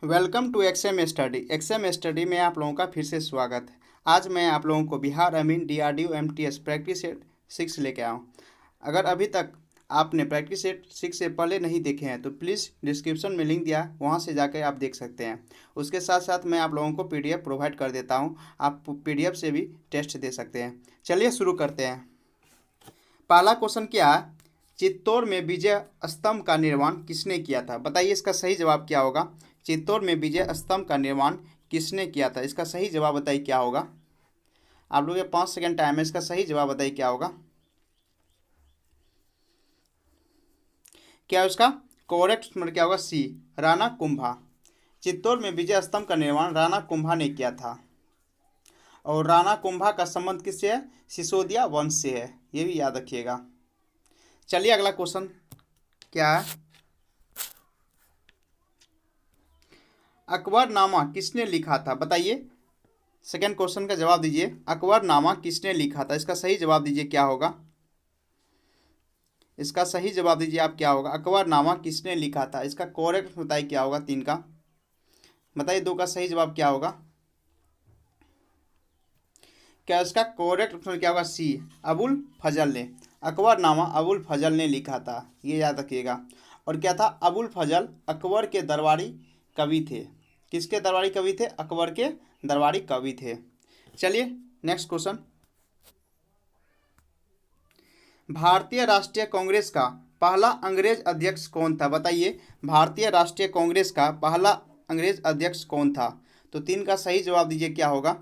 Welcome to exam study. Exam study में आप लोगों का फिर से स्वागत है। आज मैं आप लोगों को बिहार अमीन डीआरडीओ एमटीएस प्रैक्टिस सेट 6 लेके आया हूँ। अगर अभी तक आपने प्रैक्टिस सेट 6 से पहले नहीं देखे हैं तो प्लीज़ डिस्क्रिप्शन में लिंक दिया, वहाँ से जाकर आप देख सकते हैं। उसके साथ साथ मैं आप लोगों को पीडीएफ प्रोवाइड कर देता हूँ, आप पीडीएफ से भी टेस्ट दे सकते हैं। चलिए शुरू करते हैं। पहला क्वेश्चन क्या है? चित्तौड़ में विजय स्तंभ का निर्माण किसने किया था? बताइए इसका सही जवाब क्या होगा। चित्तौड़ में विजय स्तंभ का निर्माण किसने किया था? इसका सही जवाब बताइए क्या होगा। आप लोग के 5 सेकंड टाइम है, इसका सही जवाब बताइए क्या होगा। क्या उसका करेक्ट उत्तर क्या होगा? सी, राणा कुंभा। चित्तौड़ में विजय स्तंभ का निर्माण राणा कुंभा ने किया था। और राणा कुंभा का संबंध किससे है? सिसोदिया वंश से है, ये भी याद रखिएगा। चलिए अगला क्वेश्चन क्या है? अकबरनामा किसने लिखा था? बताइए, सेकंड क्वेश्चन का जवाब दीजिए। अकबरनामा किसने लिखा था? इसका सही जवाब दीजिए क्या होगा। इसका सही जवाब दीजिए आप क्या होगा। अकबरनामा किसने लिखा था? इसका करेक्ट बताइए क्या होगा। 3 का बताइए, 2 का सही जवाब क्या होगा। क्या इसका करेक्ट उत्तर क्या होगा? सी, अबुल फजल ने। अकबरनामा अबुल फजल ने लिखा था, ये याद रखिएगा। और क्या था? अबुल फजल अकबर के दरबारी कवि थे। किसके दरबारी कवि थे? अकबर के दरबारी कवि थे। चलिए नेक्स्ट क्वेश्चन। भारतीय राष्ट्रीय कांग्रेस का पहला अंग्रेज अध्यक्ष कौन था? बताइए, भारतीय राष्ट्रीय कांग्रेस का पहला अंग्रेज अध्यक्ष कौन था? तो 3 का सही जवाब दीजिए क्या होगा।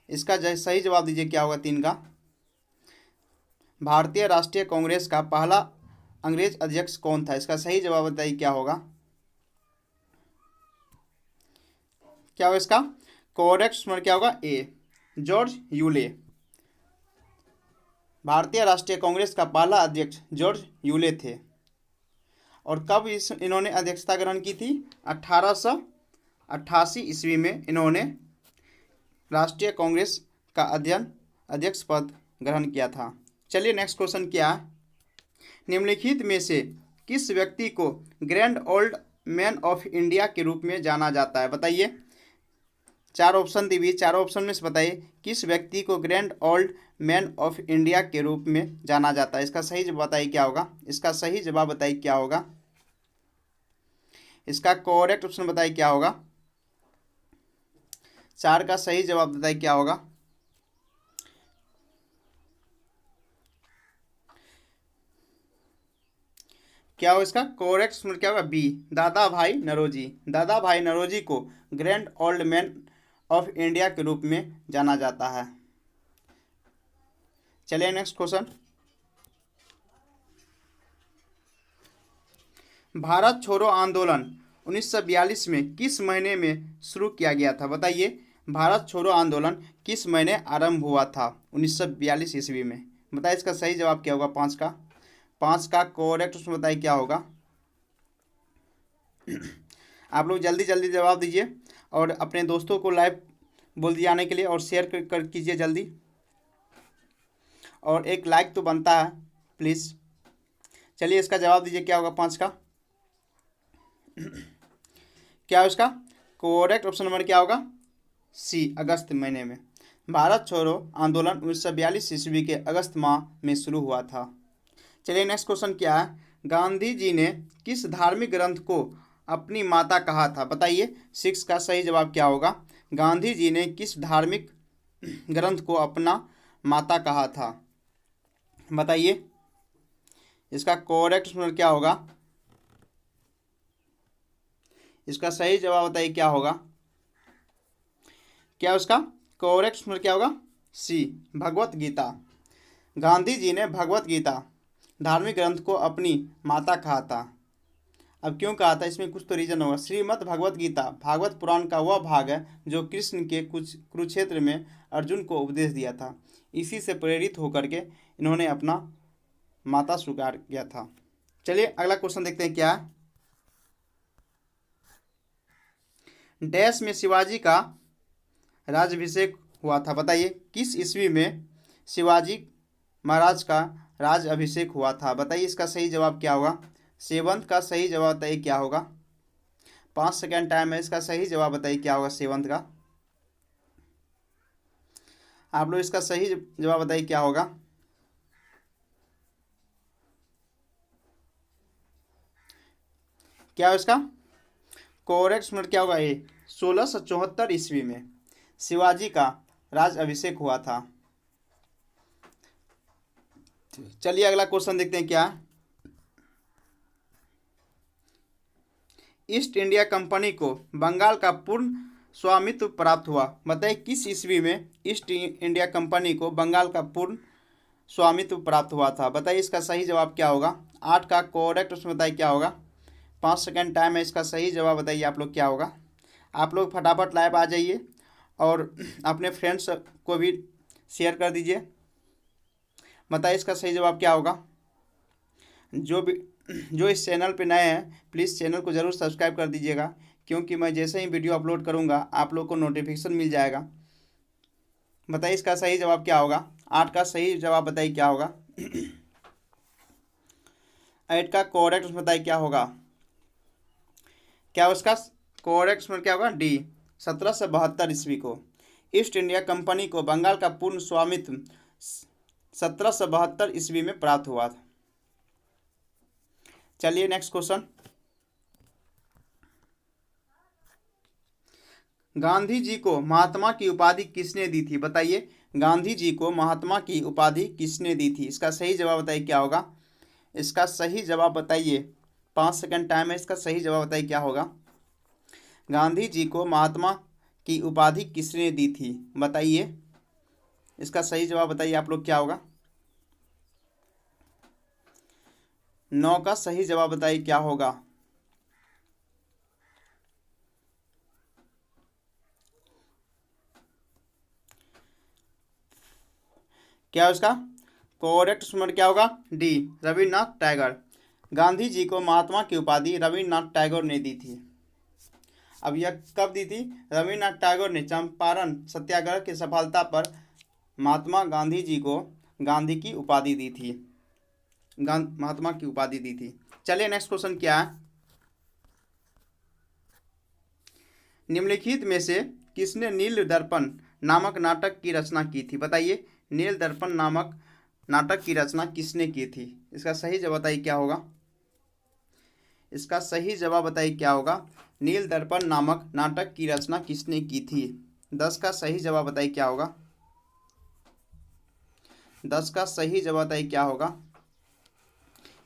इसका सही जवाब दीजिए क्या होगा। 3 का भारतीय राष्ट्रीय कांग्रेस का पहला अंग्रेज अध्यक्ष कौन था? इसका सही जवाब बताइए क्या होगा। क्या होगा इसका करेक्ट उत्तर क्या होगा? ए, जॉर्ज यूले। भारतीय राष्ट्रीय कांग्रेस का पहला अध्यक्ष जॉर्ज यूले थे। और कब इन्होंने अध्यक्षता ग्रहण की थी? 1888 ईस्वी में इन्होंने राष्ट्रीय कांग्रेस का अध्यक्ष पद ग्रहण किया था। चलिए नेक्स्ट क्वेश्चन क्या है? निम्नलिखित में से किस व्यक्ति को grand old man of India के रूप में जाना जाता है? बताइए, 4 ऑप्शन दी हुई, चारों ऑप्शन में से बताइए किस व्यक्ति को grand old man of India के रूप में जाना जाता है। इसका सही जवाब बताइए क्या होगा। इसका सही जवाब बताइए क्या होगा। इसका करेक्ट ऑप्शन बताइए क्या होगा। 4 का सही जवाब बताइए क्या होगा। क्या हो इसका करेक्ट ऑप्शन क्या होगा? बी, दादा भाई नौरोजी। दादा भाई नौरोजी को grand old man of India के रूप में जाना जाता है। चलिए नेक्स्ट क्वेश्चन। भारत छोड़ो आंदोलन 1942 में किस महीने में शुरू किया गया था? बताइए, भारत छोड़ो आंदोलन किस महीने आरंभ हुआ था? 1942 ईस्वी में। बताइए इसका सही जवाब क्या होगा। 5 का करेक्ट उसमें बताइए क्या होगा। आप लोग जल्दी जल्दी जवाब दीजिए और अपने दोस्तों को लाइव बोल दिए आने के लिए, और शेयर कर कीजिए जल्दी, और एक लाइक तो बनता है प्लीज़। चलिए इसका जवाब दीजिए क्या होगा। 5 का क्या है उसका करेक्ट ऑप्शन नंबर क्या होगा? सी, अगस्त महीने में। भारत छोड़ो आंदोलन 1942 ईस्वी के अगस्त माह में शुरू हुआ था। चलिए नेक्स्ट क्वेश्चन क्या है? गांधी जी ने किस धार्मिक ग्रंथ को अपनी माता कहा था? बताइए, 6 का सही जवाब क्या होगा। गांधी जी ने किस धार्मिक ग्रंथ को अपना माता कहा था? बताइए, इसका करेक्ट उत्तर क्या होगा। इसका सही जवाब बताइए क्या होगा। क्या उसका करेक्ट उत्तर क्या होगा? सी, भगवत गीता। गांधी जी ने भगवत गीता धार्मिक ग्रंथ को अपनी माता कहा था। अब क्यों कहा था, इसमें कुछ तो रीजन होगा। श्रीमद् भगवत गीता भागवत पुराण का वह भाग है जो कृष्ण के कुरुक्षेत्र में अर्जुन को उपदेश दिया था। इसी से प्रेरित होकर के इन्होंने अपना माता स्वीकार किया था। चलिए अगला क्वेश्चन देखते हैं क्या है? डैश में शिवाजी का राज्याभिषेक हुआ था? बताइए, किस ईस्वी में शिवाजी महाराज का राज अभिषेक हुआ था? बताइए इसका सही जवाब क्या होगा। 7 का सही जवाब बताइए क्या होगा। 5 सेकेंड टाइम है, इसका सही जवाब बताइए क्या होगा सेवंथ का। आप लोग इसका सही जवाब बताइए क्या होगा। क्या है इसका करेक्ट मिनट क्या होगा। ये 1674 ईस्वी में शिवाजी का राज अभिषेक हुआ था। चलिए अगला क्वेश्चन देखते हैं क्या है। ईस्ट इंडिया कंपनी को बंगाल का पूर्ण स्वामित्व प्राप्त हुआ। बताइए किस ईस्वी में ईस्ट इंडिया कंपनी को बंगाल का पूर्ण स्वामित्व प्राप्त हुआ था। बताइए इसका सही जवाब क्या होगा। 8 का करेक्ट उसमें बताइए क्या होगा। 5 सेकेंड टाइम है, इसका सही जवाब बताइए आप लोग क्या होगा। आप लोग फटाफट लाइव आ जाइए और अपने फ्रेंड्स को भी शेयर कर दीजिए। बताइए इसका सही जवाब क्या होगा। जो इस चैनल पे नए हैं प्लीज़ चैनल को ज़रूर सब्सक्राइब कर दीजिएगा, क्योंकि मैं जैसे ही वीडियो अपलोड करूँगा आप लोग को नोटिफिकेशन मिल जाएगा। बताइए इसका सही जवाब क्या होगा। 8 का सही जवाब बताइए क्या होगा। 8 का करेक्ट बताइए क्या होगा। क्या उसका करेक्ट क्या होगा डी। 1772 ईस्वी को ईस्ट इंडिया कंपनी को बंगाल का पूर्ण स्वामित्व 1772 ईस्वी में प्राप्त हुआ था। चलिए नेक्स्ट क्वेश्चन। गांधी जी को महात्मा की उपाधि किसने दी थी। बताइए गांधी जी को महात्मा की उपाधि किसने दी थी। इसका सही जवाब बताइए क्या होगा। इसका सही जवाब बताइए। 5 सेकंड टाइम है, इसका सही जवाब बताइए क्या होगा। गांधी जी को महात्मा की उपाधि किसने दी थी। बताइए इसका सही जवाब बताइए आप लोग क्या होगा। 9 का सही जवाब बताइए क्या होगा। क्या उसका करेक्ट स्मरण क्या होगा डी रविन्द्रनाथ टैगोर। गांधी जी को महात्मा की उपाधि रविन्द्रनाथ टैगोर ने दी थी। अब यह कब दी थी। रविन्द्रनाथ टैगोर ने चंपारण सत्याग्रह की सफलता पर महात्मा गांधी जी को गांधी की उपाधि दी थी। महात्मा की उपाधि दी थी। चलिए नेक्स्ट क्वेश्चन क्या है। निम्नलिखित में से किसने नील दर्पण नामक नाटक की रचना की थी। बताइए नील दर्पण नामक नाटक की रचना किसने की थी। इसका सही जवाब बताइए क्या होगा। इसका सही जवाब बताइए क्या होगा। नील दर्पण नामक नाटक की रचना किसने की थी। 10 का सही जवाब बताइए क्या होगा। 10 का सही जवाब बताइए क्या होगा।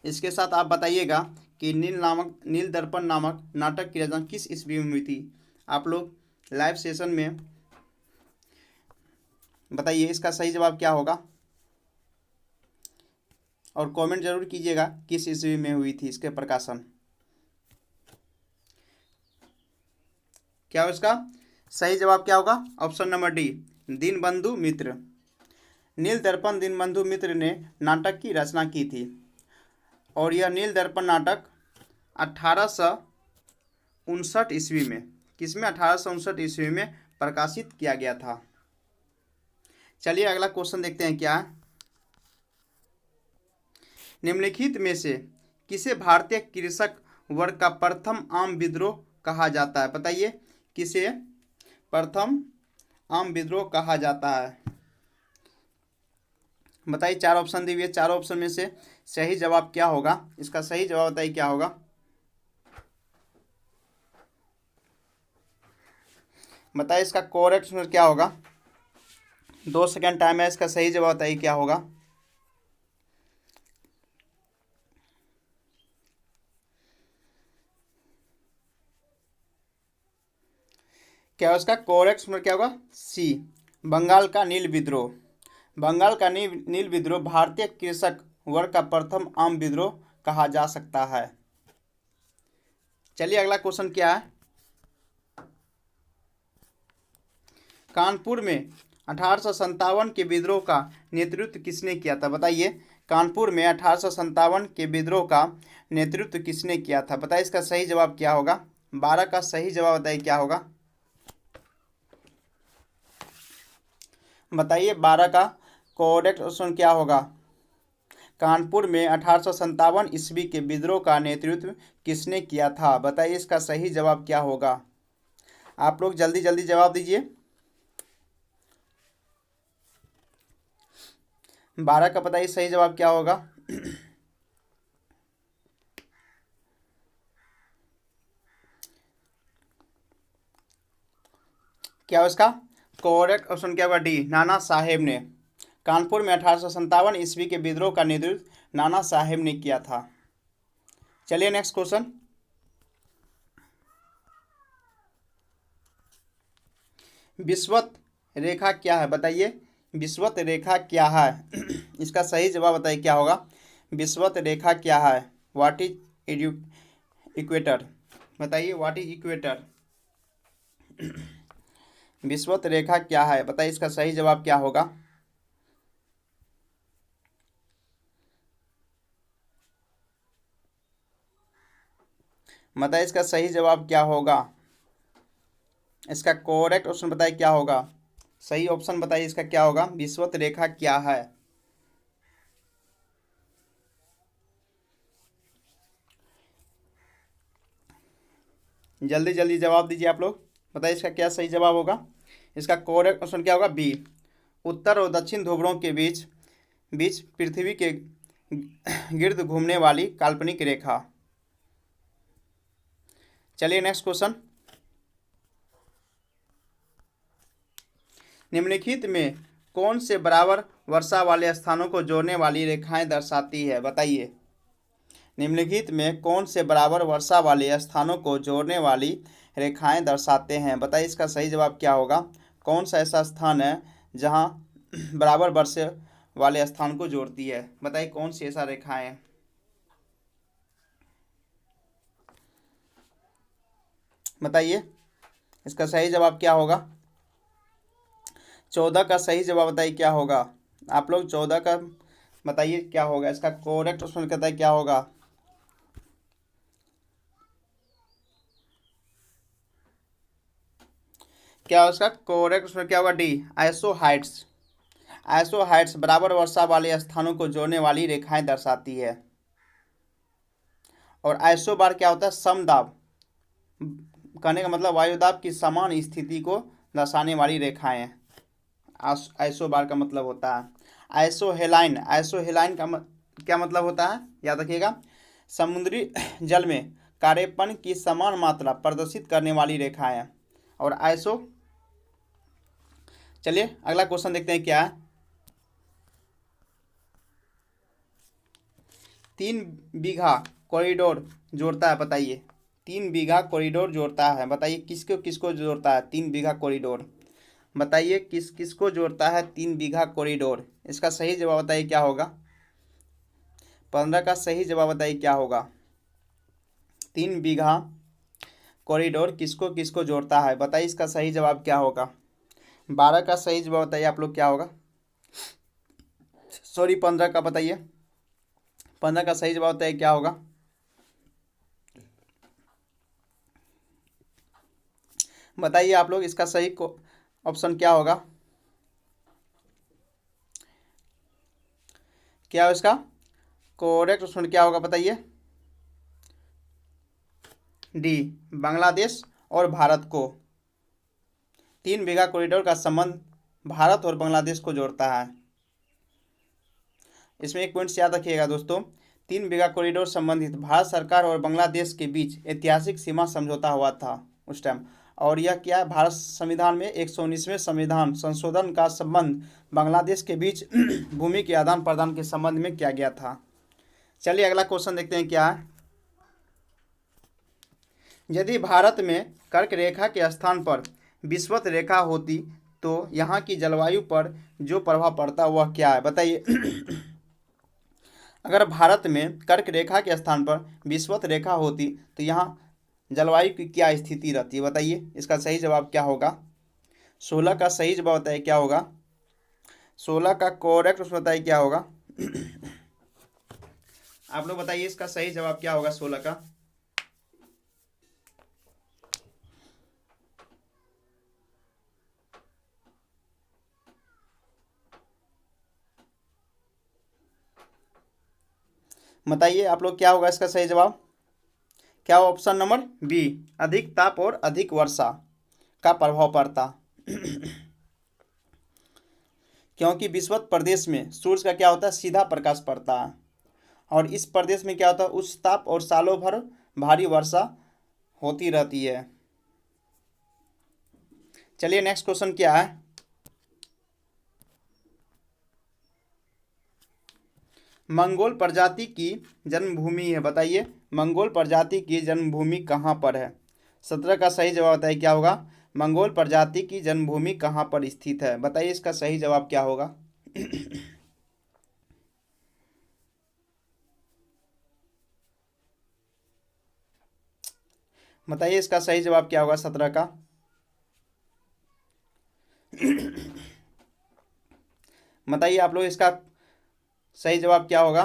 इसके साथ आप बताइएगा कि नील दर्पण नामक नाटक की रचना किस ईस्वी में हुई थी। आप लोग लाइव सेशन में बताइए इसका सही जवाब क्या होगा और कमेंट जरूर कीजिएगा किस ईस्वी में हुई थी इसके प्रकाशन। क्या इसका सही जवाब क्या होगा। ऑप्शन नंबर डी दीनबंधु मित्र। नील दर्पण दीनबंधु मित्र ने नाटक की रचना की थी और यह नील दर्पण नाटक 1859 ईस्वी में किसमें 1859 ईस्वी में प्रकाशित किया गया था। चलिए अगला क्वेश्चन देखते हैं क्या है। निम्नलिखित में से किसे भारतीय कृषक वर्ग का प्रथम आम विद्रोह कहा जाता है। बताइए किसे प्रथम आम विद्रोह कहा जाता है। बताइए 4 ऑप्शन दिए, 4 ऑप्शन में से सही जवाब क्या होगा। इसका सही जवाब बताइए क्या होगा। बताइए इसका करेक्ट क्या होगा। 2 सेकेंड टाइम है, इसका सही जवाब बताइए क्या होगा। क्या उसका करेक्ट क्या होगा सी बंगाल का नील विद्रोह। बंगाल का नील विद्रोह भारतीय कृषक वर्ग का प्रथम आम विद्रोह कहा जा सकता है। चलिए अगला क्वेश्चन क्या है। कानपुर में 1857 के विद्रोह का नेतृत्व किसने किया था। बताइए कानपुर में 1857 के विद्रोह का नेतृत्व किसने किया था। बताइए इसका सही जवाब क्या होगा। 12 का सही जवाब बताइए क्या होगा। बताइए 12 का करेक्ट ऑप्शन क्या होगा। कानपुर में 1857 ईस्वी के विद्रोह का नेतृत्व किसने किया था? बताइए इसका सही जवाब क्या होगा। आप लोग जल्दी जल्दी जवाब दीजिए। 12 का बताइए सही जवाब क्या होगा। क्या इसका करेक्ट ऑप्शन क्या होगा? डी, नाना साहेब ने। कानपुर में 1857 ईस्वी के विद्रोह का नेतृत्व नाना साहेब ने किया था। चलिए नेक्स्ट क्वेश्चन। विषुवत रेखा क्या है? बताइए विषुवत रेखा क्या है? इसका सही जवाब बताइए क्या होगा। विषुवत रेखा क्या है? What is equator? बताइए व्हाट इज इक्वेटर। विषुवत रेखा क्या है? बताइए इसका सही जवाब क्या होगा। बताइए इसका सही जवाब क्या होगा। इसका करेक्ट ऑप्शन बताइए क्या होगा। सही ऑप्शन बताइए इसका क्या होगा। विषुवत रेखा क्या है? जल्दी जल्दी जवाब दीजिए आप लोग। बताइए इसका क्या सही जवाब होगा। इसका करेक्ट ऑप्शन क्या होगा? बी, उत्तर और दक्षिण ध्रुवों के बीच बीच पृथ्वी के गिर्द घूमने वाली काल्पनिक रेखा। चलिए नेक्स्ट क्वेश्चन। निम्नलिखित में कौन से बराबर वर्षा वाले स्थानों को जोड़ने वाली रेखाएं दर्शाती है? बताइए निम्नलिखित में कौन से बराबर वर्षा वाले स्थानों को जोड़ने वाली रेखाएं दर्शाते हैं? बताइए इसका सही जवाब क्या होगा। कौन सा ऐसा स्थान है जहां बराबर वर्षा वाले स्थान को जोड़ती है? बताइए कौन सी ऐसा रेखाएं हैं। बताइए इसका सही जवाब क्या होगा। 14 का सही जवाब बताइए क्या होगा। आप लोग 14 का बताइए क्या होगा। इसका करेक्ट ऑप्शन कहता है क्या होगा। क्या उसका करेक्ट ऑप्शन क्या होगा? D, iso Heights. Iso Heights बराबर वर्षा वाले स्थानों को जोड़ने वाली रेखाएं दर्शाती है। और आइसो बार क्या होता है? समदाब, कहने का मतलब वायुदाब की समान स्थिति को दर्शाने वाली रेखाएं। आइसो बार का मतलब होता है। आइसोहेलाइन, आइसोहेलाइन का क्या मतलब होता है? याद रखिएगा। समुद्री जल में कार्यपन की समान मात्रा प्रदर्शित करने वाली रेखाएं। और आइसो, चलिए अगला क्वेश्चन देखते हैं क्या है। 3 बीघा कॉरिडोर जोड़ता है। बताइए 3 बीघा कॉरिडोर जोड़ता है। बताइए किसको किसको जोड़ता है 3 बीघा कॉरिडोर? बताइए किस किसको जोड़ता है 3 बीघा कॉरिडोर? इसका सही जवाब बताइए क्या होगा। 15 का सही जवाब बताइए क्या होगा। 3 बीघा कॉरिडोर किसको किसको जोड़ता है? बताइए इसका सही जवाब क्या होगा। 12 का सही जवाब बताइए आप लोग क्या होगा। सॉरी 15 का बताइए। 15 का सही जवाब बताइए क्या होगा। बताइए आप लोग इसका सही ऑप्शन क्या होगा। क्या है इसका करेक्ट ऑप्शन क्या होगा? बताइए। डी, बांग्लादेश और भारत को। 3 बीघा कॉरिडोर का संबंध भारत और बांग्लादेश को जोड़ता है। इसमें एक पॉइंट याद रखिएगा दोस्तों। 3 बीघा कॉरिडोर संबंधित भारत सरकार और बांग्लादेश के बीच ऐतिहासिक सीमा समझौता हुआ था उस टाइम। और यह क्या है? भारत संविधान में 119वें संविधान संशोधन का संबंध बांग्लादेश के बीच भूमि के आदान प्रदान के संबंध में किया गया था। चलिए अगला क्वेश्चन देखते हैं क्या है। यदि भारत में कर्क रेखा के स्थान पर विषुवत रेखा होती तो यहाँ की जलवायु पर जो प्रभाव पड़ता वह क्या है? बताइए। अगर भारत में कर्क रेखा के स्थान पर विषुवत रेखा होती तो यहाँ जलवायु की क्या स्थिति रहती है? बताइए इसका सही जवाब क्या होगा। 16 का सही जवाब बताइए क्या होगा। 16 का करेक्ट उसमें बताइए क्या होगा। आप लोग बताइए इसका सही जवाब क्या होगा 16 का। बताइए आप लोग क्या होगा इसका सही जवाब। क्या ऑप्शन नंबर बी, अधिक ताप और अधिक वर्षा का प्रभाव पड़ता। क्योंकि विषुवत प्रदेश में सूर्य का क्या होता है, सीधा प्रकाश पड़ता है, और इस प्रदेश में क्या होता है, उच्च ताप और सालों भर भारी वर्षा होती रहती है। चलिए नेक्स्ट क्वेश्चन क्या है। मंगोल प्रजाति की जन्मभूमि है, बताइए मंगोल प्रजाति की जन्मभूमि कहाँ पर है। 17 का सही जवाब बताइए क्या होगा। मंगोल प्रजाति की जन्मभूमि कहाँ पर स्थित है, बताइए इसका सही जवाब क्या होगा। बताइए इसका सही जवाब क्या होगा 17 का। बताइए आप लोग इसका सही जवाब क्या होगा।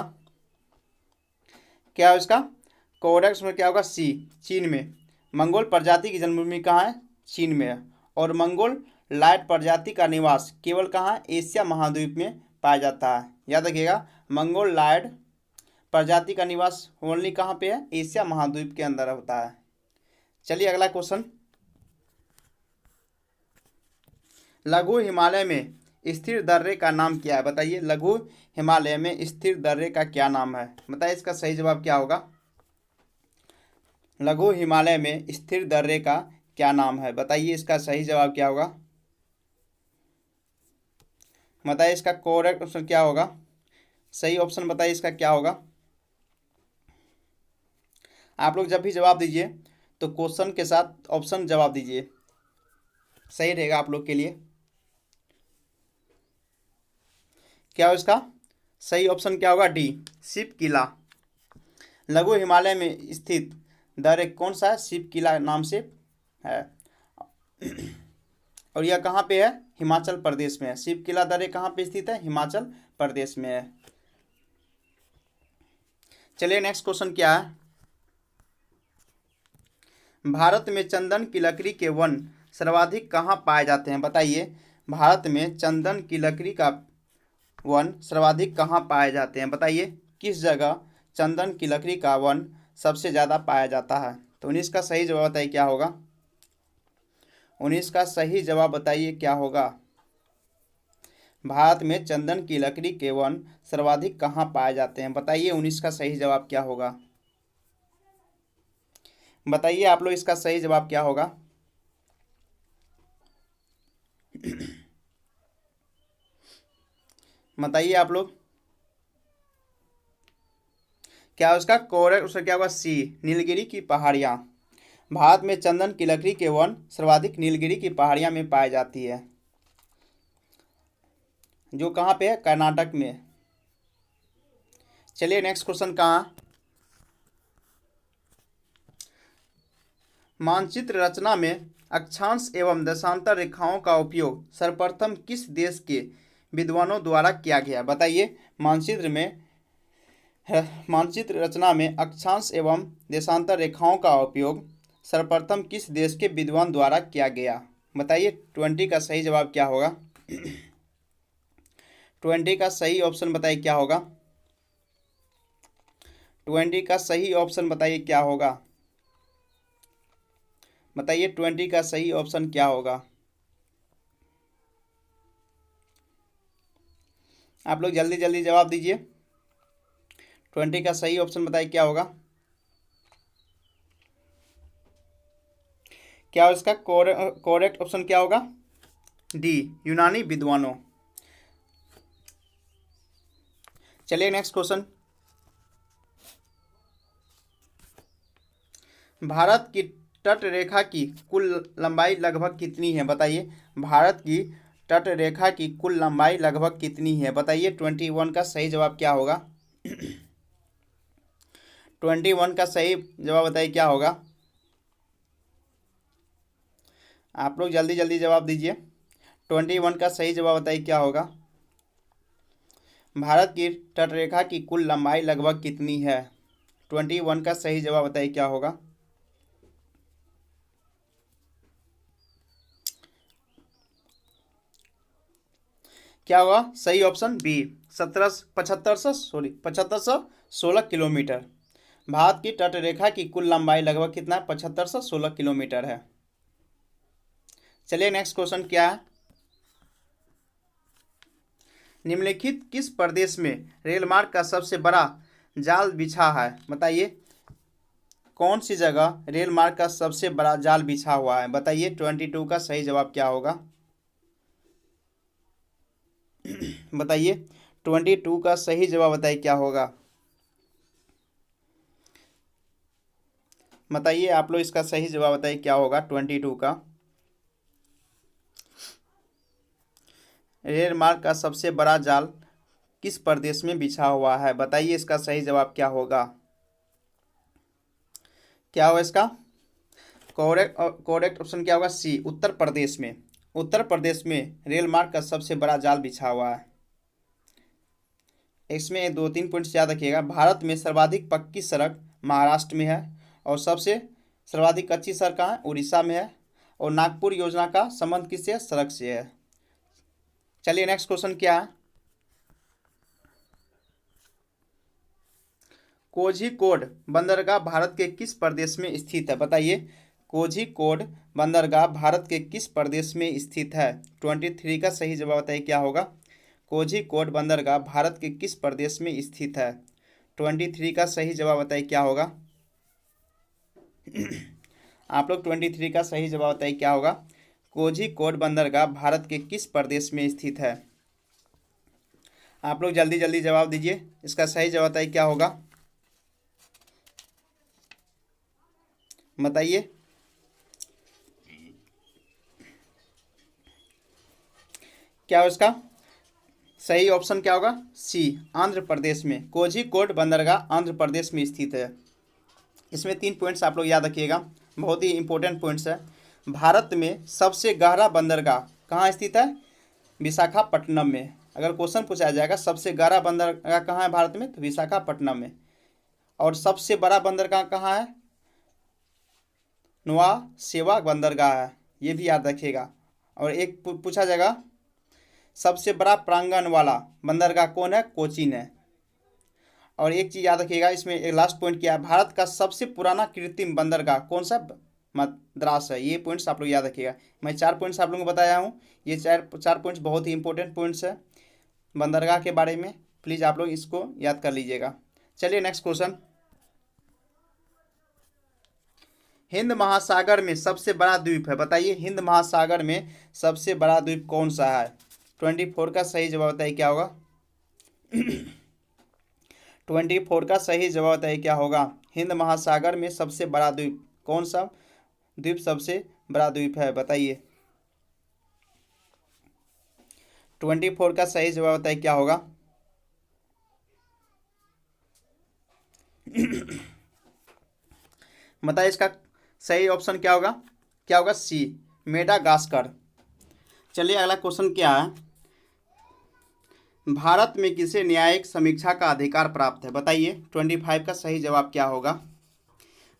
क्या है इसका कोरेक्ट में क्या होगा, सी, चीन में। मंगोल प्रजाति की जन्मभूमि कहाँ है, चीन में है। और मंगोल लाइट प्रजाति का निवास केवल कहाँ है, एशिया महाद्वीप में पाया जाता है। याद रखिएगा मंगोल लाइट प्रजाति का निवास ओनली कहाँ पे है, एशिया महाद्वीप के अंदर होता है। चलिए अगला क्वेश्चन। लघु हिमालय में स्थिर दर्रे का नाम क्या है, बताइए लघु हिमालय में स्थिर दर्रे का क्या नाम है, बताइए इसका सही जवाब क्या होगा। लघु हिमालय में स्थिर दर्रे का क्या नाम है, बताइए इसका सही जवाब क्या होगा। बताइए इसका करेक्ट ऑप्शन क्या होगा, सही ऑप्शन बताइए इसका क्या होगा। आप लोग जब भी जवाब दीजिए तो क्वेश्चन के साथ ऑप्शन जवाब दीजिए, सही रहेगा आप लोग के लिए। क्या हो इसका सही ऑप्शन क्या होगा, डी, शिव किला। लघु हिमालय में स्थित दर्रे कौन सा है, शिव किला नाम से है। और यह कहाँ पे है, हिमाचल प्रदेश में है। शिव किला दर्रे कहाँ पे स्थित है, हिमाचल प्रदेश में है। चलिए नेक्स्ट क्वेश्चन क्या है। भारत में चंदन की लकड़ी के वन सर्वाधिक कहाँ पाए जाते हैं, बताइए भारत में चंदन की लकड़ी का वन सर्वाधिक कहाँ पाए जाते हैं, बताइए किस जगह चंदन की लकड़ी का वन सबसे ज़्यादा पाया जाता है। तो 19 का सही जवाब बताइए क्या होगा। 19 का सही जवाब बताइए क्या होगा। भारत में चंदन की लकड़ी के वन सर्वाधिक कहाँ पाए जाते हैं, बताइए 19 का सही जवाब क्या होगा। बताइए आप लोग इसका सही जवाब क्या होगा। बताइए आप लोग क्या उसका करेक्ट उसका क्या होगा, सी, नीलगिरी की पहाड़ियाँ। भारत में चंदन की लकड़ी के वन सर्वाधिक नीलगिरी की पहाड़ियाँ में पाई जाती है, जो कहाँ पे है, कर्नाटक में। चलिए नेक्स्ट क्वेश्चन कहाँ। मानचित्र रचना में अक्षांश एवं देशांतर रेखाओं का उपयोग सर्वप्रथम किस देश के विद्वानों द्वारा किया गया, बताइए मानचित्र रचना में अक्षांश एवं देशांतर रेखाओं का उपयोग सर्वप्रथम किस देश के विद्वान द्वारा किया गया, बताइए 20 का सही जवाब क्या होगा। 20 का सही ऑप्शन बताइए क्या होगा। 20 का सही ऑप्शन बताइए क्या होगा। बताइए 20 का सही ऑप्शन क्या होगा। आप लोग जल्दी जल्दी जवाब दीजिए। 20 का सही ऑप्शन बताइए क्या होगा। क्या इसका करेक्ट ऑप्शन क्या होगा, डी, यूनानी विद्वानों। चलिए नेक्स्ट क्वेश्चन। भारत की तट रेखा की कुल लंबाई लगभग कितनी है, बताइए भारत की तट रेखा की कुल लंबाई लगभग कितनी है, बताइए 21 का सही जवाब क्या होगा। 21 का सही जवाब बताइए क्या होगा। आप लोग जल्दी जल्दी जवाब दीजिए। 21 का सही जवाब बताइए क्या होगा। भारत की तटरेखा की कुल लंबाई लगभग कितनी है। 21 का सही जवाब बताइए क्या होगा। क्या होगा सही ऑप्शन बी, 7500 सॉरी 7500 16 किलोमीटर। भारत की तटरेखा की कुल लंबाई लगभग कितना 75 से 16 किलोमीटर है। चलिए नेक्स्ट क्वेश्चन क्या है। निम्नलिखित किस प्रदेश में रेल मार्ग का सबसे बड़ा जाल बिछा है। बताइए कौन सी जगह रेल मार्ग का सबसे बड़ा जाल बिछा हुआ है। बताइए 22 का सही जवाब क्या होगा। बताइए 22 का सही जवाब बताइए क्या होगा। बताइए आप लोग इसका सही जवाब बताइए क्या होगा 22 का। रेल मार्ग का सबसे बड़ा जाल किस प्रदेश में बिछा हुआ है। बताइए इसका सही जवाब क्या होगा। क्या होगा इसका करेक्ट ऑप्शन क्या होगा सी, उत्तर प्रदेश में। उत्तर प्रदेश में रेल मार्ग का सबसे बड़ा जाल बिछा हुआ है। इसमें 2-3 पॉइंट्स याद रखिएगा। भारत में सर्वाधिक पक्की सड़क महाराष्ट्र में है और सबसे सर्वाधिक कच्ची सड़क कहाँ है, उड़ीसा में है। और नागपुर योजना का संबंध किससे, सड़क से है। चलिए नेक्स्ट क्वेश्चन क्या है। कोझिकोड बंदरगाह भारत के किस प्रदेश में स्थित है। बताइए कोझिकोड बंदरगाह भारत के किस प्रदेश में स्थित है। 23 का सही जवाब बताइए क्या होगा। कोझिकोड बंदरगाह भारत के किस प्रदेश में स्थित है। 23 का सही जवाब बताइए क्या होगा। आप लोग 23 का सही जवाब बताइए क्या होगा। कोझिकोड बंदरगाह भारत के किस प्रदेश में स्थित है। आप लोग जल्दी जल्दी जवाब दीजिए। इसका सही जवाब बताइए क्या होगा। बताइए क्या हो इसका सही ऑप्शन क्या होगा सी, आंध्र प्रदेश में। कोझिकोड बंदरगाह आंध्र प्रदेश में स्थित है। इसमें 3 पॉइंट्स आप लोग याद रखिएगा, बहुत ही इंपॉर्टेंट पॉइंट्स है। भारत में सबसे गहरा बंदरगाह कहाँ स्थित है, विशाखापट्टनम में। अगर क्वेश्चन पूछा जाएगा सबसे गहरा बंदरगाह कहाँ है भारत में, तो विशाखापट्टनम में। और सबसे बड़ा बंदरगाह कहाँ है, नवा सेवा बंदरगाह है, ये भी याद रखिएगा। और एक पूछा जाएगा सबसे बड़ा प्रांगण वाला बंदरगाह कौन है, कोचीन है। और एक चीज़ याद रखिएगा, इसमें एक लास्ट पॉइंट क्या है, भारत का सबसे पुराना कृत्रिम बंदरगाह कौन सा, मद्रास है। ये पॉइंट्स आप लोग याद रखिएगा। मैं 4 पॉइंट्स आप लोगों को बताया हूँ। ये चार पॉइंट्स बहुत ही इंपॉर्टेंट पॉइंट्स है बंदरगाह के बारे में। प्लीज़ आप लोग इसको याद कर लीजिएगा। चलिए नेक्स्ट क्वेश्चन। हिंद महासागर में सबसे बड़ा द्वीप है। बताइए हिंद महासागर में सबसे बड़ा द्वीप कौन सा है। 24 का सही जवाब बताइए क्या होगा। 24 का सही जवाब बताइए क्या होगा। हिंद महासागर में सबसे बड़ा द्वीप कौन सा द्वीप सबसे बड़ा द्वीप है। बताइए 24 का सही जवाब बताइए क्या होगा। बताइए इसका सही ऑप्शन क्या होगा। क्या होगा सी, मेडागास्कर। चलिए अगला क्वेश्चन क्या है। भारत में किसे न्यायिक समीक्षा का अधिकार प्राप्त है। बताइए 25 का सही जवाब क्या होगा।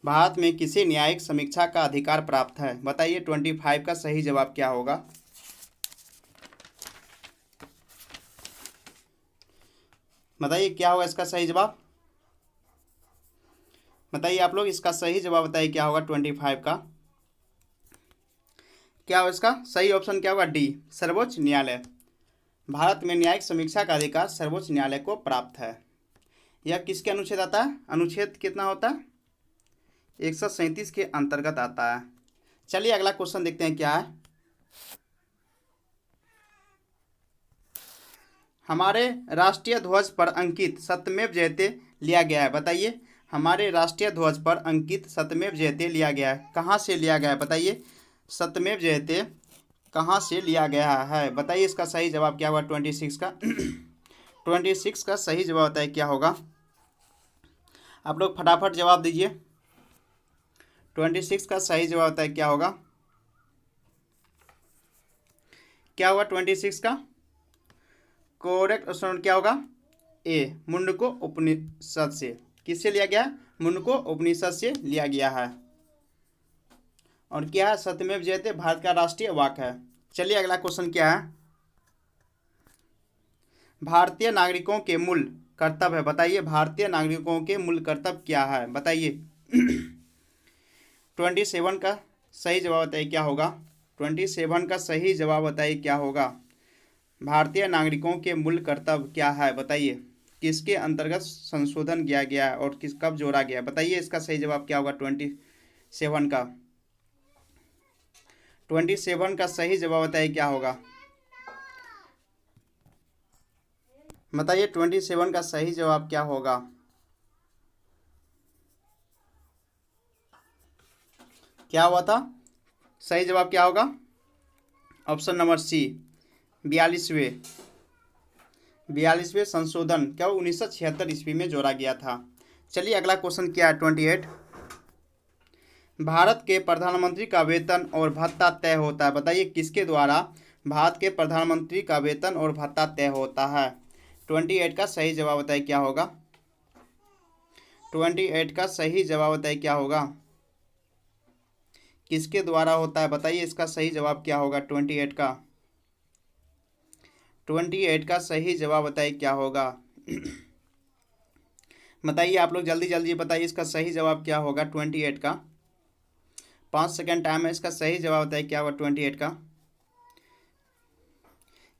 भारत में किसे न्यायिक समीक्षा का अधिकार प्राप्त है। बताइए 25 का सही जवाब क्या होगा। बताइए क्या होगा इसका सही जवाब। बताइए आप लोग इसका सही जवाब बताइए क्या होगा 25 का। क्या होगा इसका सही ऑप्शन क्या होगा डी, सर्वोच्च न्यायालय। भारत में न्यायिक समीक्षा का अधिकार सर्वोच्च न्यायालय को प्राप्त है। यह किसके अनुच्छेद आता है, अनुच्छेद कितना होता है 137 के अंतर्गत आता है। चलिए अगला क्वेश्चन देखते हैं क्या है। हमारे राष्ट्रीय ध्वज पर अंकित सत्यमेव जयते लिया गया है। बताइए हमारे राष्ट्रीय ध्वज पर अंकित सत्यमेव जयते लिया गया है, कहाँ से लिया गया है। बताइए सत्यमेव जयते कहाँ से लिया गया है। बताइए इसका सही जवाब क्या होगा 26 का। 26 का सही जवाब बताइए क्या होगा। आप लोग फटाफट जवाब दीजिए। 26 का सही जवाब बताइए क्या होगा। क्या होगा 26 का करेक्ट ऑप्शन क्या होगा ए, मुंडको उपनिषद से। किससे लिया गया, मुंडको उपनिषद से लिया गया है। और क्या है, सत्यमेव जयते भारत का राष्ट्रीय वाक्य है। चलिए अगला क्वेश्चन क्या है। भारतीय नागरिकों के मूल कर्तव्य है? बताइए भारतीय नागरिकों के मूल कर्तव्य क्या है? बताइए। 27 का सही जवाब बताइए क्या होगा? 27 का सही जवाब बताइए क्या होगा? भारतीय नागरिकों के मूल कर्तव्य क्या है? बताइए। किसके अंतर्गत संशोधन किया गया है और कब जोड़ा गया? बताइए इसका सही जवाब क्या होगा? 27 का सही जवाब बताइए क्या होगा? बताइए 27 का सही जवाब क्या होगा? क्या हुआ था? सही जवाब क्या होगा? ऑप्शन नंबर सी, 42वें संशोधन क्या 1976 ईस्वी में जोड़ा गया था। चलिए अगला क्वेश्चन क्या है? 28। भारत के प्रधानमंत्री का वेतन और भत्ता तय होता है। बताइए किसके द्वारा भारत के प्रधानमंत्री का वेतन और भत्ता तय होता है? 28 का सही जवाब बताइए क्या होगा? 28 का सही जवाब बताइए क्या होगा? किसके द्वारा होता है? बताइए इसका सही जवाब क्या होगा? 28 का सही जवाब बताइए क्या होगा? बताइए आप लोग जल्दी जल्दी बताइए इसका सही जवाब क्या होगा? 28 का 5 सेकेंड टाइम है। इसका सही जवाब बताइए क्या होगा? 28 का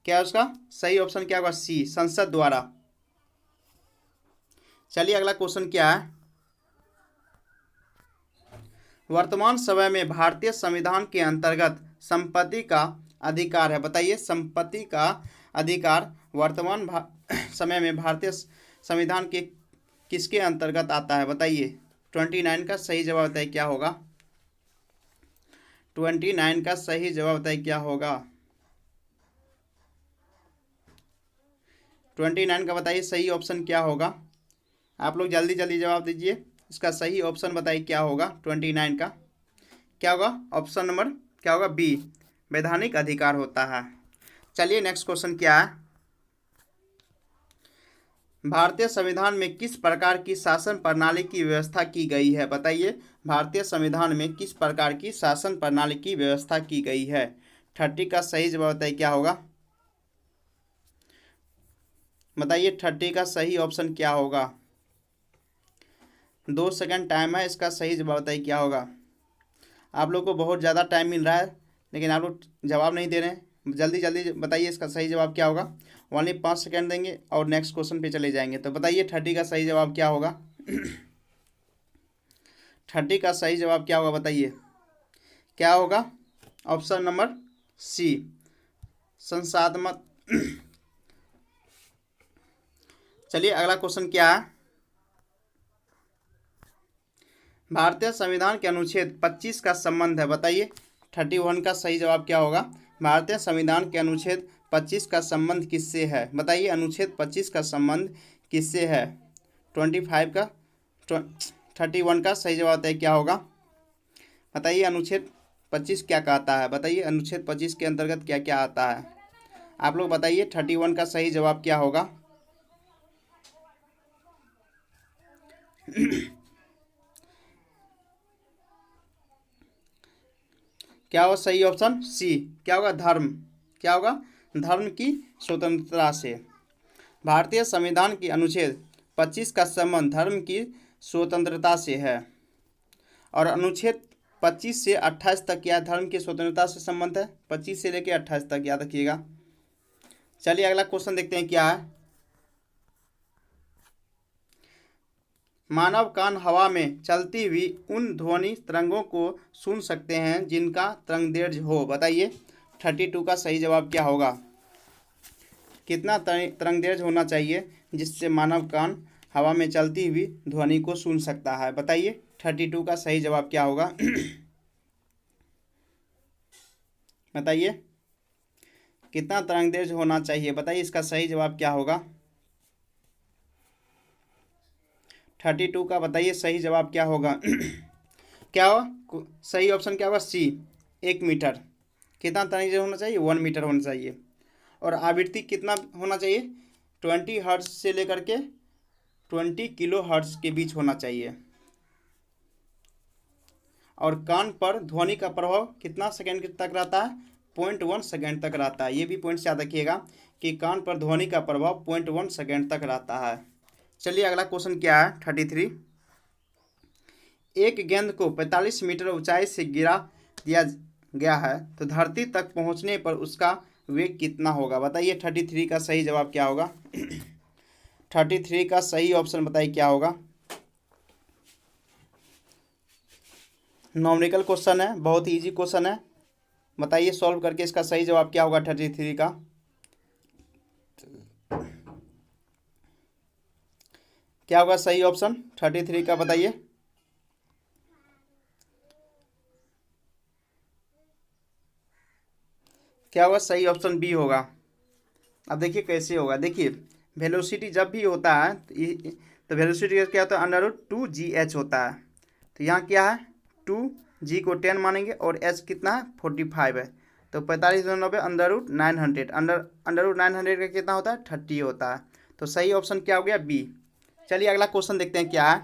क्या उसका सही ऑप्शन क्या होगा? सी, संसद द्वारा। चलिए अगला क्वेश्चन क्या है? वर्तमान समय में भारतीय संविधान के अंतर्गत संपत्ति का अधिकार है। बताइए संपत्ति का अधिकार वर्तमान समय में भारतीय संविधान के किसके अंतर्गत आता है? बताइए 29 का सही जवाब बताइए क्या होगा? 29 का सही जवाब बताइए क्या होगा? 29 का बताइए सही ऑप्शन क्या होगा? आप लोग जल्दी जल्दी जवाब दीजिए। इसका सही ऑप्शन बताइए क्या होगा? 29 का क्या होगा? ऑप्शन नंबर क्या होगा? बी, वैधानिक अधिकार होता है। चलिए नेक्स्ट क्वेश्चन क्या है? भारतीय संविधान में किस प्रकार की शासन प्रणाली की व्यवस्था की गई है? बताइए भारतीय संविधान में किस प्रकार की शासन प्रणाली की व्यवस्था की गई है? 30 का सही जवाब बताइए क्या होगा? बताइए 30 का सही ऑप्शन क्या होगा? 2 सेकंड टाइम है। इसका सही जवाब बताइए क्या होगा? आप लोग को बहुत ज़्यादा टाइम मिल रहा है लेकिन आप लोग जवाब नहीं दे रहे हैं। जल्दी जल्दी बताइए इसका सही जवाब क्या होगा? ओनली 5 सेकंड देंगे और नेक्स्ट क्वेश्चन पे चले जाएंगे। तो बताइए 30 का सही जवाब क्या होगा? 30 का सही जवाब क्या होगा? बताइए क्या होगा? ऑप्शन नंबर सी, संसाधन। चलिए अगला क्वेश्चन क्या है? भारतीय संविधान के अनुच्छेद 25 का संबंध है। बताइए 31 का सही जवाब क्या होगा? भारतीय संविधान के अनुच्छेद 25 का संबंध किससे है? बताइए अनुच्छेद 25 का संबंध किससे है? 25 का 31 का सही जवाब बताइए क्या होगा? बताइए अनुच्छेद 25 क्या कहता है? बताइए अनुच्छेद 25 के अंतर्गत क्या क्या आता है? आप लोग बताइए 31 का सही जवाब क्या होगा? क्या होगा सही ऑप्शन? सी, क्या होगा? धर्म। क्या होगा? धर्म की स्वतंत्रता से। भारतीय संविधान की अनुच्छेद 25 का संबंध धर्म की स्वतंत्रता से है और अनुच्छेद 25 से 28 तक क्या धर्म की स्वतंत्रता से संबंध है? 25 से लेकर 28 तक याद रखिएगा। चलिए अगला क्वेश्चन देखते हैं क्या है? मानव कान हवा में चलती हुई उन ध्वनि तरंगों को सुन सकते हैं जिनका तरंगदैर्घ्य हो। बताइए 32 का सही जवाब क्या होगा? कितना तरंगदैर्घ्य होना चाहिए जिससे मानव कान हवा में चलती हुई ध्वनि को सुन सकता है? बताइए 32 का सही जवाब क्या होगा? बताइए कितना तरंगदैर्घ्य होना चाहिए? बताइए इसका सही जवाब क्या होगा? 32 का बताइए सही जवाब क्या होगा? क्या हो सही ऑप्शन क्या होगा? सी, 1 मीटर। कितना तरंगदैर्घ्य होना चाहिए? 1 मीटर होना चाहिए। और आवृत्ति कितना होना चाहिए? 20 हर्ट्ज से लेकर के 20 किलो हर्ट्ज के बीच होना चाहिए। और कान पर ध्वनि का प्रभाव कितना सेकंड तक रहता है? 0.1 सेकंड तक रहता है। ये भी पॉइंट याद रखिएगा कि कान पर ध्वनि का प्रभाव 0.1 सेकंड तक रहता है। चलिए अगला क्वेश्चन क्या है 33। एक गेंद को 45 मीटर ऊंचाई से गिरा दिया गया है तो धरती तक पहुंचने पर उसका वेग कितना होगा? बताइए 33 का सही जवाब क्या होगा? 33 का सही ऑप्शन बताइए क्या होगा? नॉमेरिकल क्वेश्चन है, बहुत ही इजी क्वेश्चन है। बताइए सॉल्व करके इसका सही जवाब क्या होगा 33 का? क्या होगा सही ऑप्शन 33 का? बताइए। क्या होगा सही ऑप्शन बी होगा। अब देखिए कैसे होगा। देखिए वेलोसिटी जब भी होता है तो वेलोसिटी क्या होता है? √2gh होता है। तो यहाँ क्या है? 2g को 10 मानेंगे और h कितना है? 45 है। तो 45/90 √900 √900 का कितना होता है? 30 होता है। तो सही ऑप्शन क्या हो गया? बी। चलिए अगला क्वेश्चन देखते हैं क्या है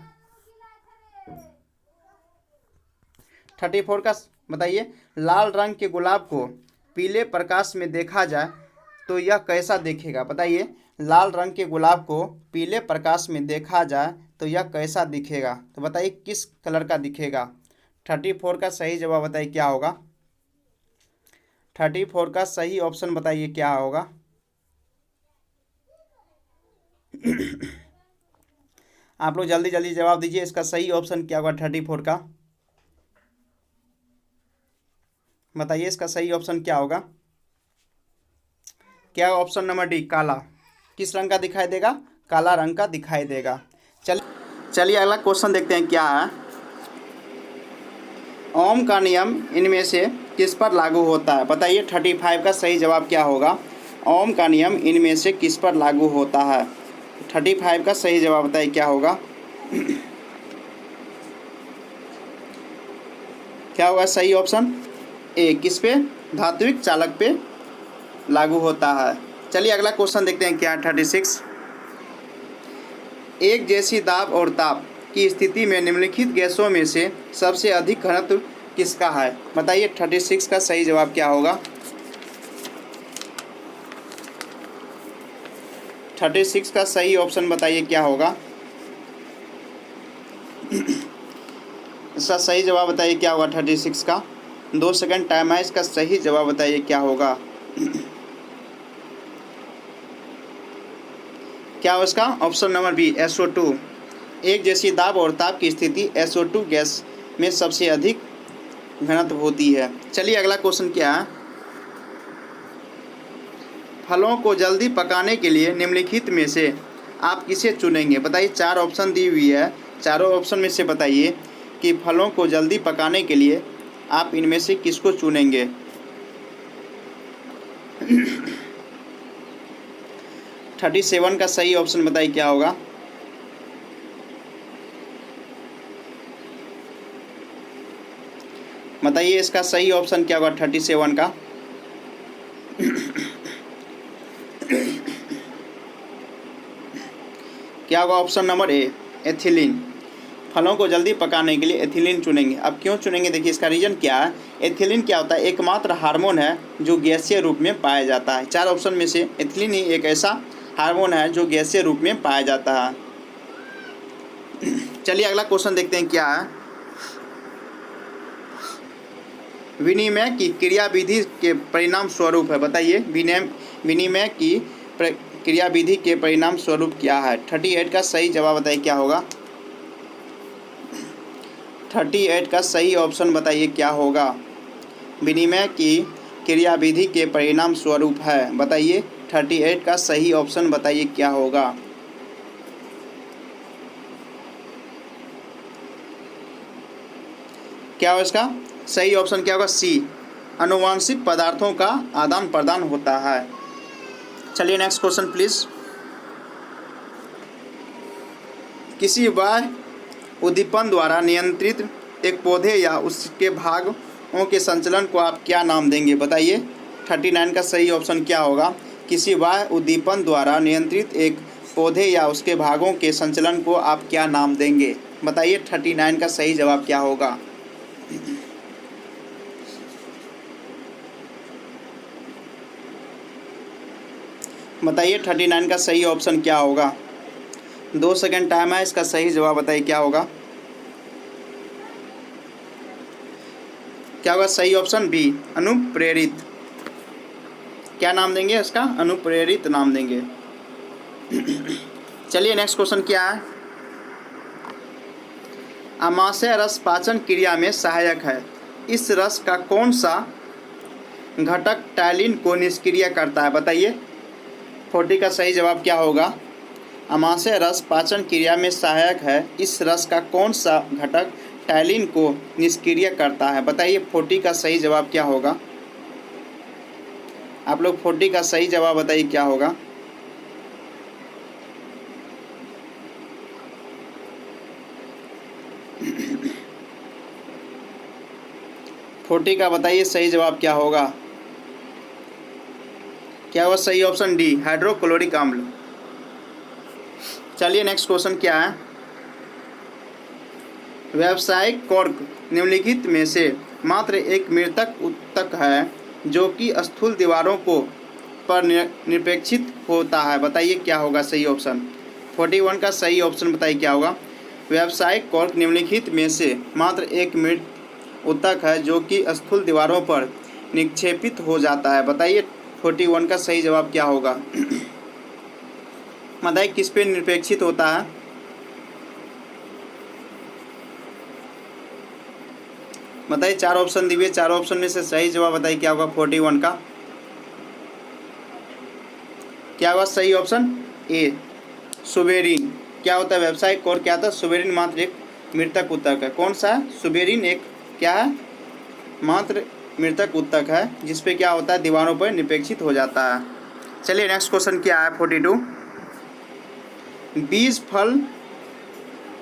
34 का। बताइए लाल रंग के गुलाब को पीले प्रकाश में देखा जाए तो यह कैसा दिखेगा? बताइए लाल रंग के गुलाब को पीले प्रकाश में देखा जाए तो यह कैसा दिखेगा? तो बताइए किस कलर का दिखेगा? 34 का सही जवाब बताइए क्या होगा? 34 का सही ऑप्शन बताइए क्या होगा? आप लोग जल्दी जल्दी जवाब दीजिए, इसका सही ऑप्शन क्या होगा 34 का? बताइए इसका सही ऑप्शन क्या होगा? क्या ऑप्शन नंबर डी काला। किस रंग का दिखाई देगा? काला रंग का दिखाई देगा। चलिए अगला क्वेश्चन देखते हैं क्या है। ओम का नियम इनमें से किस पर लागू होता है? बताइए 35 का सही जवाब क्या होगा? ओम का नियम इनमें से किस पर लागू होता है? 35 का सही जवाब बताइए क्या होगा? क्या होगा सही ऑप्शन? ए। किस पे? धात्विक चालक पे लागू होता है। चलिए अगला क्वेश्चन देखते हैं क्या है 36। एक जैसी दाब और ताप की स्थिति में निम्नलिखित गैसों में से सबसे अधिक घनत्व किसका है? बताइए 36 का सही जवाब क्या होगा? 36 का सही ऑप्शन बताइए क्या होगा? इसका सही जवाब बताइए क्या होगा 36 का? 2 सेकंड टाइम है, इसका सही जवाब बताइए क्या होगा? क्या हो इसका? Option number B SO2। एक जैसी दाब और ताप की स्थिति SO2 गैस में सबसे अधिक घनत्व होती है। चलिए अगला क्वेश्चन क्या है। फलों को जल्दी पकाने के लिए निम्नलिखित में से आप किसे चुनेंगे? बताइए 4 ऑप्शन दी हुई है, चारों ऑप्शन में से बताइए कि फलों को जल्दी पकाने के लिए आप इनमें से किसको चुनेंगे? 37 का सही ऑप्शन बताइए क्या होगा? बताइए इसका सही ऑप्शन क्या होगा 37 का? क्या होगा ऑप्शन नंबर ए एथिलीन। फलों को जल्दी पकाने के लिए एथिलीन चुनेंगे। अब क्यों चुनेंगे? देखिए इसका रीज़न क्या है। एथिलीन क्या होता है? एकमात्र हार्मोन है जो गैसीय रूप में पाया जाता है। 4 ऑप्शन में से एथिलीन ही एक ऐसा हार्मोन है जो गैसीय रूप में पाया जाता है। चलिए अगला क्वेश्चन देखते हैं क्या है। विनिमय की क्रियाविधि के परिणाम स्वरूप है। बताइए विनिमय की क्रियाविधि के परिणाम स्वरूप क्या है? 38 का सही जवाब बताइए क्या होगा? 38 का सही ऑप्शन बताइए क्या होगा? विनिमय की क्रियाविधि के परिणाम स्वरूप है। बताइए 38 का सही ऑप्शन बताइए क्या होगा? क्या होगा इसका सही ऑप्शन? क्या होगा? सी। आनुवांशिक पदार्थों का आदान प्रदान होता है। चलिए नेक्स्ट क्वेश्चन प्लीज। किसी बाह्य उद्दीपन द्वारा नियंत्रित एक पौधे या उसके भागों के संचलन को आप क्या नाम देंगे? बताइए 39 का सही ऑप्शन क्या होगा? किसी बाह्य उद्दीपन द्वारा नियंत्रित एक पौधे या उसके भागों के संचलन को आप क्या नाम देंगे? बताइए 39 का सही जवाब क्या होगा? बताइए 39 का सही ऑप्शन क्या होगा? 2 सेकंड टाइम है, इसका सही जवाब बताइए क्या होगा। क्या होगा सही ऑप्शन बी, अनुप्रेरित। क्या नाम देंगे इसका, अनुप्रेरित नाम देंगे। चलिए नेक्स्ट क्वेश्चन क्या है। आमाशय रस पाचन क्रिया में सहायक है, इस रस का कौन सा घटक टैलिन को निष्क्रिय करता है, बताइए। 40 का सही जवाब क्या होगा। आमाशय रस पाचन क्रिया में सहायक है, इस रस का कौन सा घटक टैलिन को निष्क्रिय करता है, बताइए। 40 का सही जवाब क्या होगा। आप लोग 40 का सही जवाब बताइए क्या होगा। फोर्टी का बताइए सही जवाब क्या होगा। क्या होगा सही ऑप्शन डी, हाइड्रोक्लोरिक अम्ल। चलिए नेक्स्ट क्वेश्चन क्या है। व्यावसायिक कॉर्क निम्नलिखित में से मात्र एक मृतक ऊतक है जो कि स्थूल दीवारों को पर निरपेक्षित होता है, बताइए क्या होगा सही ऑप्शन। 41 का सही ऑप्शन बताइए क्या होगा। व्यावसायिक कॉर्क निम्नलिखित में से मात्र एक मृत ऊतक है जो कि स्थूल दीवारों पर निक्षेपित हो जाता है, बताइए। 41 का सही जवाब क्या होगा। बताइए किस पे निरपेक्षित होता है। बताइए, 4 ऑप्शन दिए, 4 ऑप्शन में से सही जवाब बताइए क्या होगा 41 का। क्या होगा सही ऑप्शन ए, सुबेरिन। क्या होता है व्यावसायिक कॉर्क, क्या होता है सुबेरिन मात्र एक मृतक ऊतक है। कौन सा है सुबेरिन, एक क्या है मात्र मृतक ऊतक है जिसपे क्या होता है दीवारों पर निरपेक्षित हो जाता है। चलिए नेक्स्ट क्वेश्चन क्या है 42। बीज फल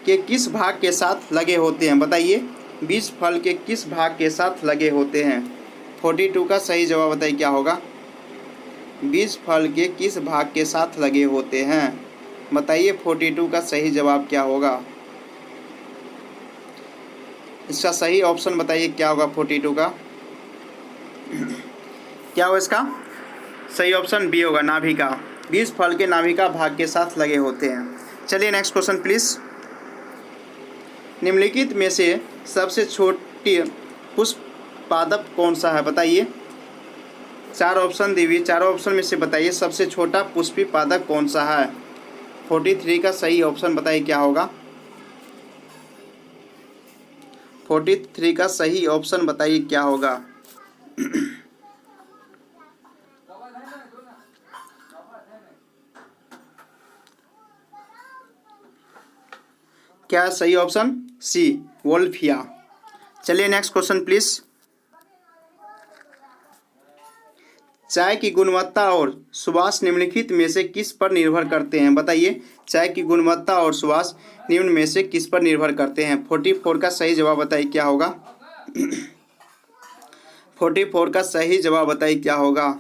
के किस भाग के साथ लगे होते हैं, बताइए। बीज फल के किस भाग के साथ लगे होते हैं। 42 का सही जवाब बताइए क्या होगा। बीज फल के किस भाग के साथ लगे होते हैं, बताइए। 42 का सही जवाब क्या होगा। इसका सही ऑप्शन बताइए क्या होगा 42 का। क्या होगा इसका सही ऑप्शन बी होगा, नाभिका। बीज फल के नाभिका भाग के साथ लगे होते हैं। चलिए नेक्स्ट क्वेश्चन प्लीज। निम्नलिखित में से सबसे छोटी पुष्प पादप कौन सा है, बताइए। 4 ऑप्शन दी हुई, 4 ऑप्शन में से बताइए सबसे छोटा पुष्पी पादप कौन सा है। 43 का सही ऑप्शन बताइए क्या होगा। 43 का सही ऑप्शन बताइए क्या होगा। क्या सही ऑप्शन सी, वोल्फिया। चलिए नेक्स्ट क्वेश्चन प्लीज। चाय की गुणवत्ता और सुवास निम्नलिखित में से किस पर निर्भर करते हैं, बताइए। चाय की गुणवत्ता और सुवास निम्न में से किस पर निर्भर करते हैं। 44 का सही जवाब बताइए क्या होगा। 44 का सही जवाब बताइए क्या होगा।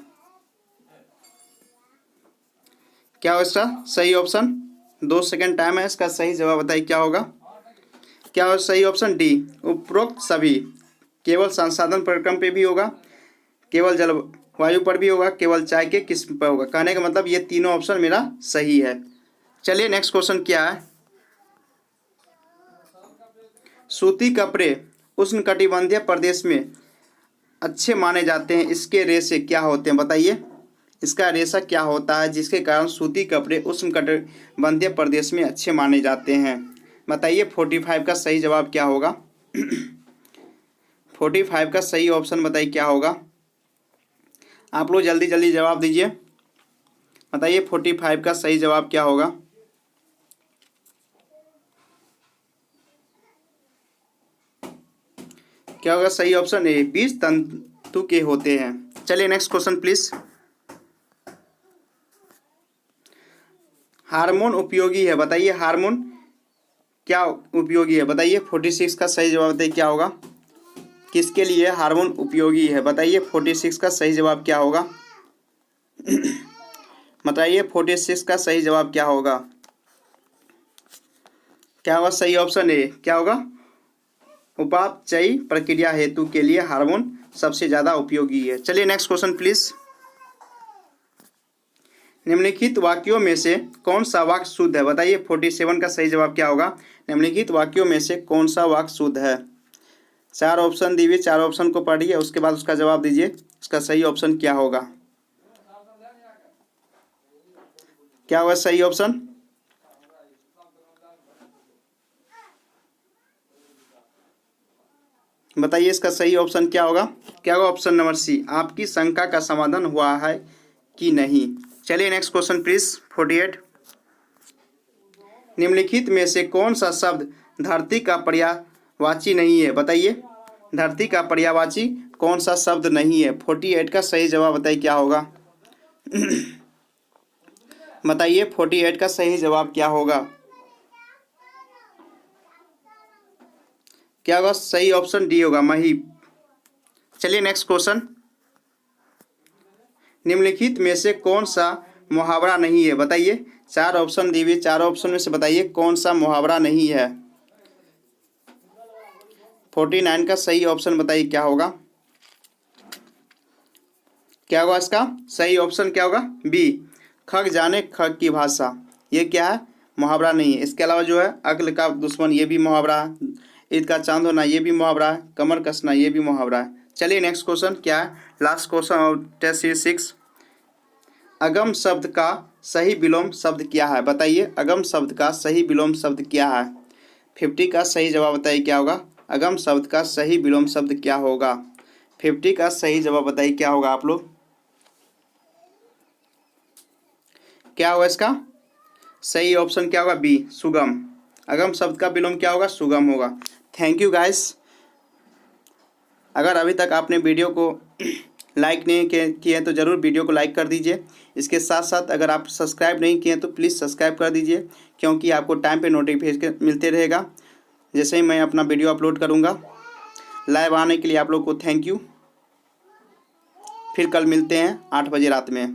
क्या हो इसका सही ऑप्शन। 2 सेकंड टाइम है, इसका सही जवाब बताइए क्या होगा। क्या हो सही ऑप्शन डी, उपरोक्त सभी। केवल संसाधन परिक्रम पे भी होगा, केवल जलवायु पर भी होगा, केवल चाय के किस्म पर होगा। कहने का मतलब ये तीनों ऑप्शन मेरा सही है। चलिए नेक्स्ट क्वेश्चन क्या है। सूती कपड़े उष्णकटिबंधीय प्रदेश में अच्छे माने जाते हैं, इसके रेशे क्या होते हैं, बताइए। इसका रेशा क्या होता है जिसके कारण सूती कपड़े उष्णकटिबंधीय प्रदेश में अच्छे माने जाते हैं, बताइए। 45 का सही जवाब क्या होगा। 45 का सही ऑप्शन बताइए क्या होगा। आप लोग जल्दी जल्दी जवाब दीजिए, बताइए 45 का सही जवाब क्या होगा। क्या होगा सही ऑप्शन ए, बीज तंतु के होते हैं। चलिए नेक्स्ट क्वेश्चन प्लीज। हार्मोन उपयोगी है, बताइए। हार्मोन क्या उपयोगी है, बताइए। 46 का सही जवाब बताइए क्या होगा। किसके लिए हार्मोन उपयोगी है, बताइए। 46 का सही जवाब क्या होगा। बताइए 46 का सही जवाब क्या होगा। क्या होगा सही ऑप्शन ए, क्या होगा उपापचयी प्रक्रिया हेतु के लिए हार्मोन सबसे ज़्यादा उपयोगी है। चलिए नेक्स्ट क्वेश्चन प्लीज। निम्नलिखित वाक्यों में से कौन सा वाक्य शुद्ध है? बताइए 47 का सही जवाब क्या होगा? निम्नलिखित वाक्यों में से कौन सा वाक्य शुद्ध है? 4 ऑप्शन दिए, 4 ऑप्शन को पढ़िए, उसके बाद उसका जवाब दीजिए। इसका सही ऑप्शन क्या होगा? क्या होगा सही ऑप्शन? बताइए इसका सही ऑप्शन क्या होगा? क्या होगा ऑप्शन नंबर सी, आपकी शंका का समाधान हुआ है कि नहीं। चलिए नेक्स्ट क्वेश्चन प्लीज। 48, निम्नलिखित में से कौन सा शब्द धरती का पर्यायवाची नहीं है? बताइए धरती का पर्यायवाची कौन सा शब्द नहीं है? 48 का सही जवाब बताइए क्या होगा? बताइए 48 का सही जवाब क्या होगा? क्या होगा सही ऑप्शन? डी होगा, महीप। चलिए नेक्स्ट क्वेश्चन, निम्नलिखित में से कौन सा मुहावरा नहीं है? बताइए 4 ऑप्शन दिए, 4 ऑप्शन में से बताइए कौन सा मुहावरा नहीं है? 49 का सही ऑप्शन बताइए क्या होगा? क्या होगा इसका सही ऑप्शन? क्या होगा? बी, खग जाने खग की भाषा। ये क्या है? मुहावरा नहीं है। इसके अलावा जो है अक्ल का दुश्मन, ये भी मुहावरा है। ईद का चांद होना, ये भी मुहावरा है। कमर कसना, ये भी मुहावरा है। चलिए नेक्स्ट क्वेश्चन क्या है? Last question of test series 6। अगम शब्द का सही विलोम शब्द क्या है? बताइए अगम शब्द का सही विलोम शब्द क्या है? 50 का सही जवाब बताइए क्या होगा? अगम शब्द का सही विलोम शब्द क्या होगा? 50 का सही जवाब बताइए क्या होगा आप लोग? क्या होगा इसका सही ऑप्शन? क्या होगा? बी, सुगम। अगम शब्द का विलोम क्या होगा? सुगम होगा। Thank you guys. अगर अभी तक आपने वीडियो को लाइक नहीं किए हैं तो ज़रूर वीडियो को लाइक कर दीजिए। इसके साथ साथ अगर आप सब्सक्राइब नहीं किए हैं तो प्लीज़ सब्सक्राइब कर दीजिए, क्योंकि आपको टाइम पे नोटिफिकेशन मिलते रहेगा जैसे ही मैं अपना वीडियो अपलोड करूँगा। लाइव आने के लिए आप लोग को थैंक यू। फिर कल मिलते हैं 8 बजे रात में।